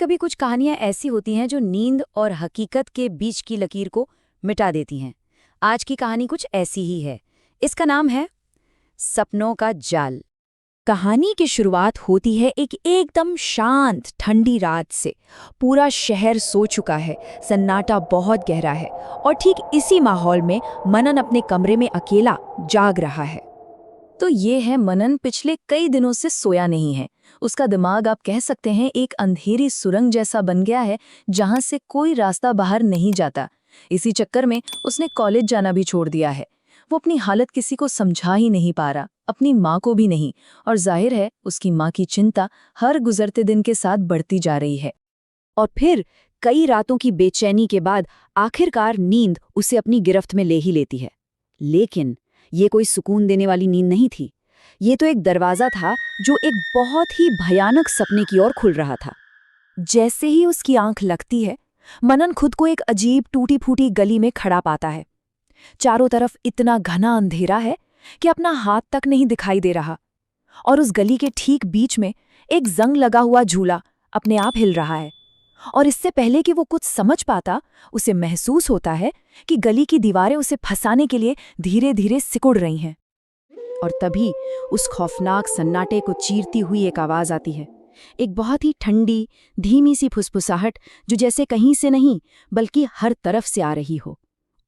कभी कुछ कहानियां ऐसी होती हैं जो नींद और हकीकत के बीच की लकीर को मिटा देती हैं। आज की कहानी कुछ ऐसी ही है। इसका नाम है सपनों का जाल। कहानी की शुरुआत होती है एक एकदम शांत ठंडी रात से। पूरा शहर सो चुका है, सन्नाटा बहुत गहरा है और ठीक इसी माहौल में मनन अपने कमरे में अकेला जाग रहा है। तो ये है मनन पिछले कई दिनों से सोया नहीं है। उसका दिमाग आप कह सकते हैं एक अंधेरी सुरंग जैसा बन गया है जहां से कोई रास्ता बाहर नहीं जाता। इसी चक्कर में उसने कॉलेज जाना भी छोड़ दिया है। वो अपनी हालत किसी को समझा ही नहीं पा रहा, अपनी माँ को भी नहीं, और जाहिर है उसकी माँ की चिंता हर गुजरते दिन के साथ बढ़ती जा रही है। और फिर कई रातों की बेचैनी के बाद आखिरकार नींद उसे अपनी गिरफ्त में ले ही लेती है। लेकिन ये कोई सुकून देने वाली नींद नहीं थी। ये तो एक दरवाज़ा था जो एक बहुत ही भयानक सपने की ओर खुल रहा था। जैसे ही उसकी आंख लगती है, मनन खुद को एक अजीब टूटी फूटी गली में खड़ा पाता है। चारों तरफ इतना घना अंधेरा है कि अपना हाथ तक नहीं दिखाई दे रहा, और उस गली के ठीक बीच में एक जंग लगा हुआ झूला अपने आप हिल रहा है। और इससे पहले कि वो कुछ समझ पाता, उसे महसूस होता है कि गली की दीवारें उसे फंसाने के लिए धीरे धीरे सिकुड़ रही हैं। और तभी उस खौफनाक सन्नाटे को चीरती हुई एक आवाज आती है, एक बहुत ही ठंडी धीमी सी फुसफुसाहट जो जैसे कहीं से नहीं बल्कि हर तरफ से आ रही हो,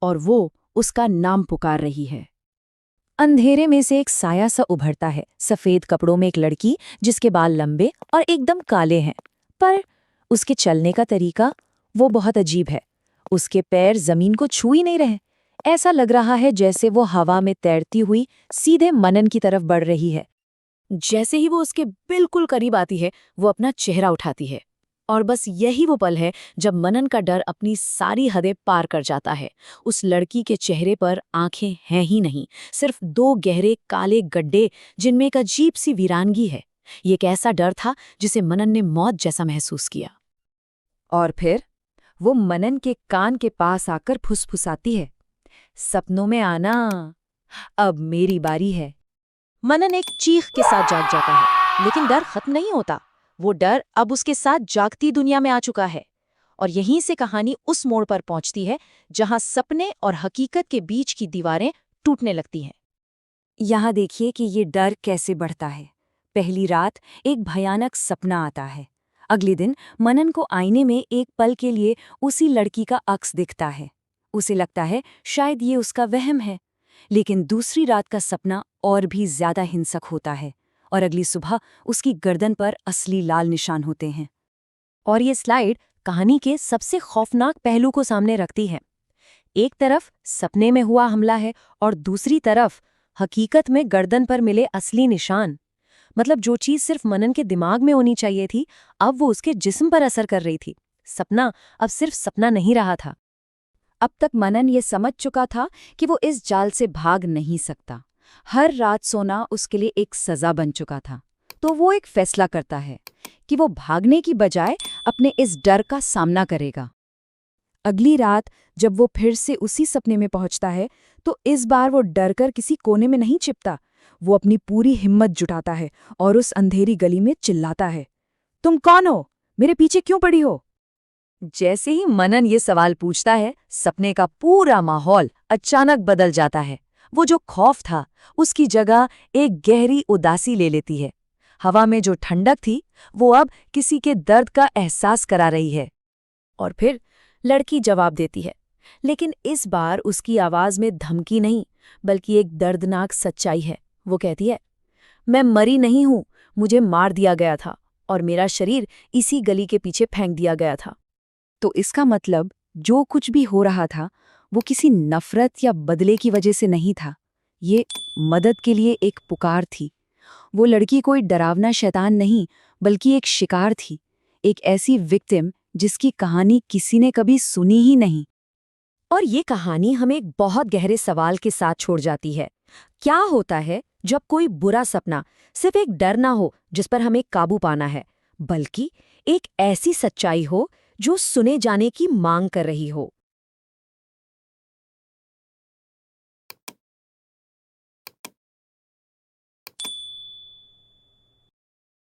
और वो उसका नाम पुकार रही है। अंधेरे में से एक साया सा उभरता है, सफेद कपड़ों में एक लड़की जिसके बाल लंबे और एकदम काले हैं, पर उसके चलने का तरीका वो बहुत अजीब है। उसके पैर जमीन को छू ही नहीं रहे। ऐसा लग रहा है जैसे वो हवा में तैरती हुई सीधे मनन की तरफ बढ़ रही है। जैसे ही वो उसके बिल्कुल करीब आती है, वो अपना चेहरा उठाती है, और बस यही वो पल है जब मनन का डर अपनी सारी हदें पार कर जाता है। उस लड़की के चेहरे पर आंखें हैं ही नहीं, सिर्फ दो गहरे काले गड्ढे जिनमें एक अजीब सी वीरानगी है। ये एक ऐसा डर था जिसे मनन ने मौत जैसा महसूस किया। और फिर वो मनन के कान के पास आकर फुसफुसाती है, सपनों में आना, अब मेरी बारी है। मनन एक चीख के साथ जाग जाता है, लेकिन डर खत्म नहीं होता। वो डर अब उसके साथ जागती दुनिया में आ चुका है। और यहीं से कहानी उस मोड़ पर पहुंचती है जहां सपने और हकीकत के बीच की दीवारें टूटने लगती हैं। यहाँ देखिए कि ये डर कैसे बढ़ता है। पहली रात एक भयानक सपना आता है। अगले दिन मनन को आईने में एक पल के लिए उसी लड़की का अक्स दिखता है। उसे लगता है शायद ये उसका वहम है। लेकिन दूसरी रात का सपना और भी ज्यादा हिंसक होता है, और अगली सुबह उसकी गर्दन पर असली लाल निशान होते हैं। और ये स्लाइड कहानी के सबसे खौफनाक पहलू को सामने रखती है। एक तरफ सपने में हुआ हमला है, और दूसरी तरफ हकीकत में गर्दन पर मिले असली निशान। मतलब जो चीज सिर्फ मनन के दिमाग में होनी चाहिए थी, अब वो उसके जिस्म पर असर कर रही थी। सपना अब सिर्फ सपना नहीं रहा था। अब तक मनन ये समझ चुका था कि वो इस जाल से भाग नहीं सकता। हर रात सोना उसके लिए एक सजा बन चुका था। तो वो एक फैसला करता है कि वो भागने की बजाय अपने इस डर का सामना करेगा। अगली रात जब वो फिर से उसी सपने में पहुंचता है, तो इस बार वो डरकर किसी कोने में नहीं छिपता। वो अपनी पूरी हिम्मत जुटाता है और उस अंधेरी गली में चिल्लाता है, तुम कौन हो? मेरे पीछे क्यों पड़ी हो? जैसे ही मनन ये सवाल पूछता है, सपने का पूरा माहौल अचानक बदल जाता है। वो जो खौफ था उसकी जगह एक गहरी उदासी ले लेती है। हवा में जो ठंडक थी वो अब किसी के दर्द का एहसास करा रही है। और फिर लड़की जवाब देती है, लेकिन इस बार उसकी आवाज में धमकी नहीं बल्कि एक दर्दनाक सच्चाई है। वो कहती है, मैं मरी नहीं हूं, मुझे मार दिया गया था और मेरा शरीर इसी गली के पीछे फेंक दिया गया था। तो इसका मतलब जो कुछ भी हो रहा था वो किसी नफरत या बदले की वजह से नहीं था। ये मदद के लिए एक पुकार थी। वो लड़की कोई डरावना शैतान नहीं बल्कि एक शिकार थी, एक ऐसी विक्टिम जिसकी कहानी किसी ने कभी सुनी ही नहीं। और ये कहानी हमें एक बहुत गहरे सवाल के साथ छोड़ जाती है। क्या होता है जब कोई बुरा सपना सिर्फ एक डर ना हो जिस पर हमें काबू पाना है, बल्कि एक ऐसी सच्चाई हो जो सुने जाने की मांग कर रही हो।